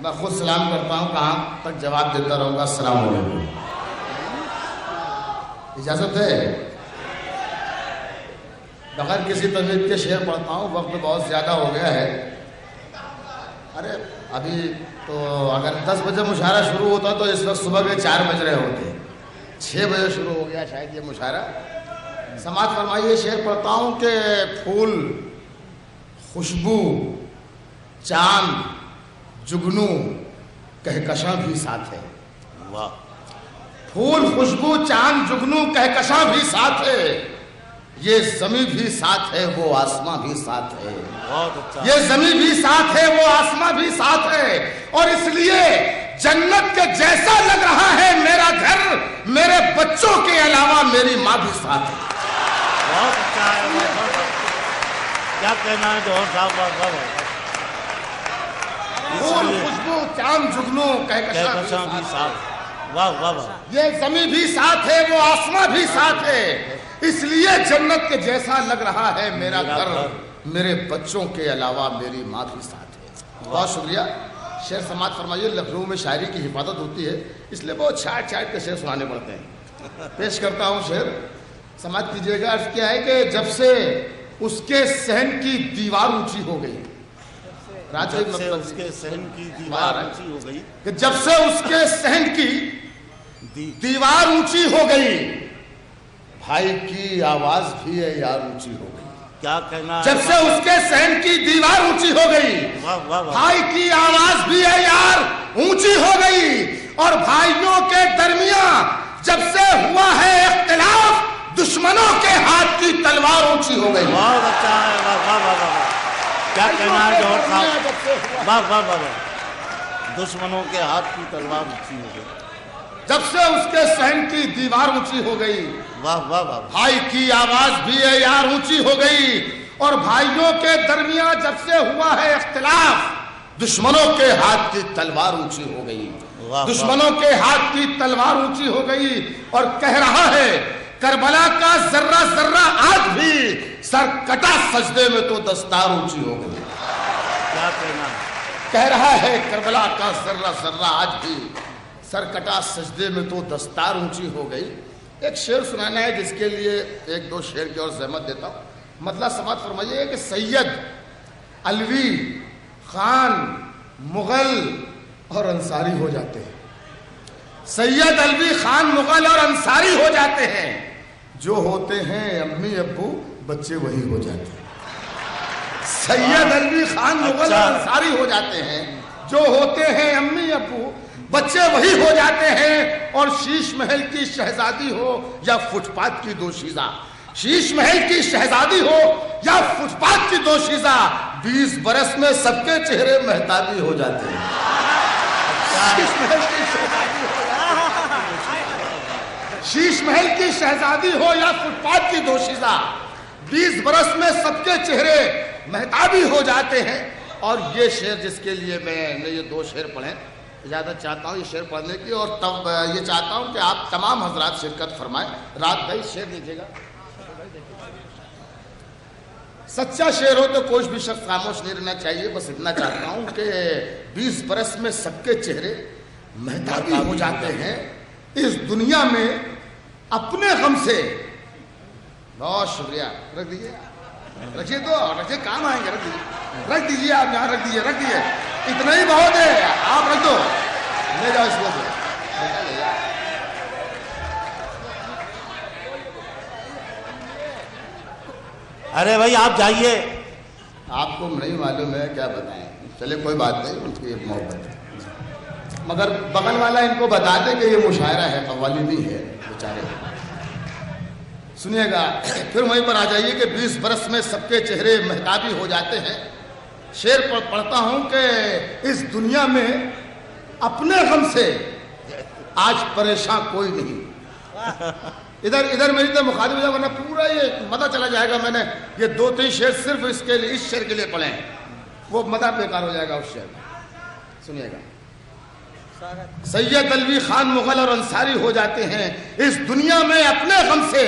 میں خود سلام کرتا ہوں, کہاں تک جواب دیتا رہوں گا. السلام علیکم. اجازت ہے؟ بغیر کسی تمید کے شعر پڑھتا ہوں, وقت بہت زیادہ ہو گیا ہے. ارے ابھی تو اگر 10 بجے مشاعرہ شروع ہوتا تو اس وقت صبح کے 4 بج رہے ہوتے. 6 بجے شروع ہو گیا شاید یہ مشاعرہ. سماعت فرمائیے, شعر پڑھتا ہوں کہ پھول, خوشبو, چاند, جگنو, کہکشاں بھی ساتھ ہے. واہ. پھول, خوشبو, چاند, جگنو, کہکشاں بھی ساتھ ہے. یہ زمین بھی ساتھ ہے, وہ آسماں بھی ساتھ ہے. بہت اچھا. یہ زمین بھی ساتھ ہے, وہ آسماں بھی ساتھ ہے. اور اس لیے جنت کے جیسا لگ رہا ہے میرا گھر, میرے بچوں کے علاوہ میری ماں بھی ساتھ ہے. بہت اچھا ہے. کیا کہنا ہے جوہر صاحب. پھول, خوشبو, چاند, جگنو, کہکشاں بھی ساتھ. واہ واہ واہ. یہ زمین بھی ساتھ ہے, وہ آسماں بھی ساتھ ہے. اس لیے جنت کے جیسا لگ رہا ہے میرا گھر, میرے بچوں کے علاوہ میری ماں بھی ساتھ ہے. بہت شکریہ. شعر سماعت فرمائیے. لکھنؤ میں شاعری کی حفاظت ہوتی ہے, اس لیے بہت چھاٹ چھاٹ کے شعر سنانے پڑتے ہیں. پیش کرتا ہوں شعر, سماعت کیجیے گا. عرض کیا ہے کہ جب سے اس کے صحن کی دیوار اونچی ہو گئی, جب سے اس کے صحن کی دیوار اونچی ہو گئی, کہ جب سے اس کے صحن کی دیوار اونچی ہو گئی, بھائی کی آواز بھی ہے یار اونچی ہو گئی. کیا کہنا ہے. جب سے اس کے صحن کی دیوار اونچی ہو گئی, بھائی کی آواز بھی ہے یار اونچی ہو گئی. اور بھائیوں کے درمیان جب سے ہوا ہے اختلاف, دشمنوں کے ہاتھ کی تلوار اونچی ہو گئی. بہت اچھا ہے. واہ واہ واہ واہ. کیا کہنا ہے جوہر صاحب. واہ واہ واہ. دشمنوں کے ہاتھ کی تلوار اونچی ہو گئی. جب سے اس کے صحن کی دیوار اونچی ہو گئی, واہ واہ واہ. بھائی کی آواز بھی ہے یار اونچی ہو گئی. اور بھائیوں کے درمیان جب سے ہوا ہے اختلاف, دشمنوں کے ہاتھ کی تلوار اونچی ہو گئی. دشمنوں کے ہاتھ کی تلوار اونچی ہو گئی. اور کہہ رہا ہے کربلا کا ذرہ ذرہ آج بھی, سر کٹا سجدے میں تو دستار اونچی ہو گئی. کیا کہنا. کہہ رہا ہے کربلا کا ذرہ ذرہ آج بھی, سر کٹا سجدے میں تو دستار اونچی ہو گئی. ایک شعر سنانا ہے جس کے لیے 1-2 شعر کی اور زحمت دیتا ہوں. مطلب سماعت فرمائیے کہ سید, علوی, خان, مغل اور انصاری ہو جاتے ہیں. سید, علوی, خان, مغل اور انصاری ہو جاتے ہیں. جو ہوتے ہیں امی ابو, بچے وہی ہو جاتے ہیں. سید, علوی, خان, مغل اور انصاری ہو جاتے ہیں. جو ہوتے ہیں امی ابو, بچے وہی ہو جاتے ہیں. اور شیش محل کی شہزادی ہو یا فٹ پاتھ کی دوشیزہ, شیش محل کی شہزادی ہو یا فٹ پاتھ کی دوشیزہ, 20 برس میں سب کے چہرے مہتابی ہو جاتے ہیں. شیش محل کی شہزادی ہو, شیش محل کی شہزادی ہو یا فٹ پاتھ کی دوشیزہ, 20 برس میں سب کے چہرے مہتابی ہو جاتے ہیں. اور یہ شعر جس کے لیے میں نے یہ 2 شعر پڑھے, اجازت چاہتا ہوں یہ شعر پڑھنے کی, اور تب یہ چاہتا ہوں کہ آپ تمام حضرات شرکت فرمائیں. رات بھائی شعر لیجیے گا. سچا شعر ہو تو کوئی بھی شخص خاموش نہیں رہنا چاہیے. بس اتنا چاہتا ہوں کہ 20 برس میں سب کے چہرے مہتابی ہو جاتے ہیں اس دنیا میں اپنے غم سے. بہت شکریہ. رکھ دیجیے, رکھیے تو رکھیے, کام آئیں گے. رکھ دیجیے آپ یہاں, رکھ دیجیے. اتنا ہی بہت ہے, آپ رکھ دو, لے جاؤ اس کو. ارے بھائی آپ جائیے. آپ کو نہیں معلوم ہے کیا بتائیں. چلے کوئی بات نہیں, ان کی ایک محبت ہے, مگر بغل والا ان کو بتا دے کہ یہ مشاعرہ ہے, قوالی نہیں ہے بیچارے. سنیے گا, پھر وہیں پر آ جائیے کہ 20 برس میں سب کے چہرے مہتابی ہو جاتے ہیں. شعر پڑھتا ہوں کہ اس دنیا میں اپنے غم سے آج پریشان کوئی نہیں. ادھر میری تو مخاطب ہو جائے, ورنہ پورا یہ مدہ چلا جائے گا. میں نے یہ 2-3 شعر صرف اس کے لیے, اس شعر کے لیے پڑھے ہیں, وہ مدہ بیکار ہو جائے گا اس شعر میں. سنیے گا. سید علوی خان مغل اور انصاری ہو جاتے ہیں اس دنیا میں اپنے غم سے،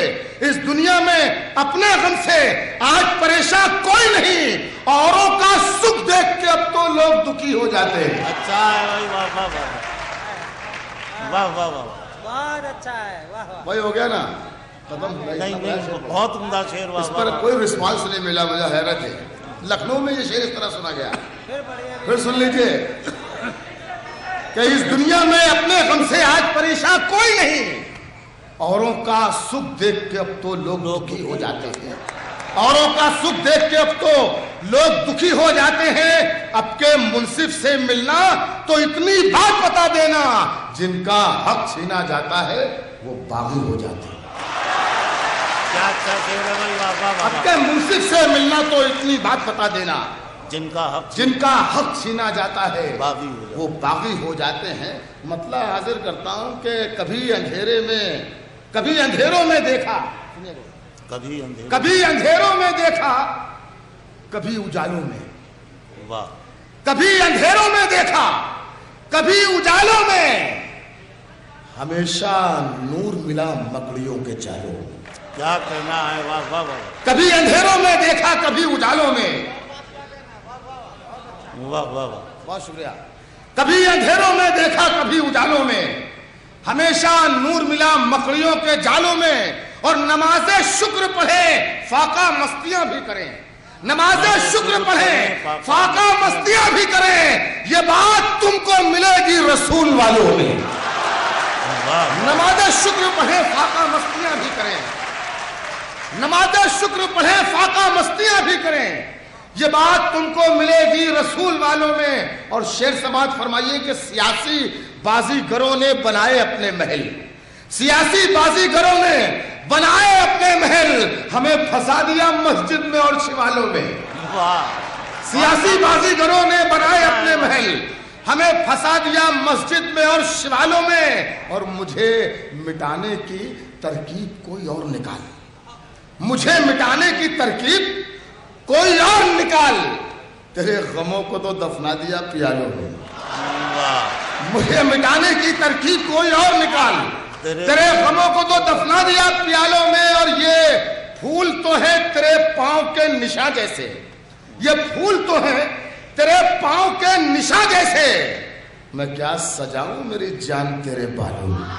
اس دنیا میں اپنے غم سے آج پریشان کوئی نہیں، اوروں کا سکھ دیکھ کے اب تو لوگ دکھی ہو جاتے ہیں۔ اچھا ہے بھائی، واہ واہ واہ واہ واہ واہ، بہت اچھا ہے، واہ واہ۔ وہی ہو گیا نا ختم؟ نہیں بہت عمدہ شعر، واہ اس واہ پر کوئی رسپانس نہیں ملا، مجھے حیرت ہے۔ لکھنؤ میں یہ شعر اس طرح سنا گیا، پھر سن لیجئے کہ اس دنیا میں اپنے غم سے آج پریشان کوئی نہیں، اوروں کا سکھ دیکھ کے اب تو لوگ دکھی ہو جاتے ہیں، اوروں کا سکھ دیکھ کے اب تو لوگ دکھی ہو جاتے ہیں۔ اب کے منصف سے ملنا تو اتنی بات بتا دینا، جن کا حق چھینا جاتا ہے وہ باغی ہو جاتے ہیں۔ کیا اچھا شعر ہے بھائی، واہ واہ واہ۔ اب کے منصف سے ملنا تو اتنی بات بتا دینا، جن کا حق چھینا جاتا ہے باغی ہو جاتے، وہ باغی ہو جاتے ہیں۔ مطلب حاضر کرتا ہوں کہ کبھی اندھیروں میں دیکھا، کبھی اندھیروں میں دیکھا، کبھی اجالوں میں، واہ، کبھی اندھیروں میں دیکھا، کبھی اجالوں میں، ہمیشہ نور ملا مکڑیوں کے جالوں میں۔ کیا کہنا ہے، واہ واہ واہ، کبھی اندھیروں میں دیکھا، کبھی اجالوں میں، واہ واہ واہ، بہت شکریہ۔ کبھی اندھیروں میں دیکھا، کبھی اجالوں میں، ہمیشہ نور ملا مکڑیوں کے جالوں میں، اور نماز شکر پڑھے فاقہ مستیاں بھی کریں، نماز شکر پڑھیں فاقہ مستیاں بھی کریں، یہ بات تم کو ملے گی رسول والوں میں۔ نماز شکر پڑھیں فاقہ مستیاں بھی کریں، نماز شکر پڑھیں فاقہ مستیاں بھی کریں، یہ بات تم کو ملے گی رسول والوں میں۔ اور شعر سماعت فرمائیے کہ سیاسی بازیگروں نے بنائے اپنے محل، سیاسی بازیگروں نے بنائے اپنے محل، ہمیں پھنسا دیا مسجد میں اور شیوالوں میں۔ سیاسی بازیگروں نے بنائے اپنے محل، ہمیں پھنسا دیا مسجد میں اور شیوالوں میں، اور مجھے مٹانے کی ترکیب کوئی اور نکال، مجھے مٹانے کی ترکیب کوئی اور نکال، تیرے غموں کو تو دفنا دیا پیالوں میں، مجھے مٹانے کی ترکیب کوئی اور نکال، تیرے غموں کو تو دفنا دیا پیالوں میں، اور یہ پھول تو ہے تیرے پاؤں کے نشاں جیسے، یہ پھول تو ہے تیرے پاؤں کے نشاں جیسے، میں کیا سجاؤں میری جان تیرے بالوں میں۔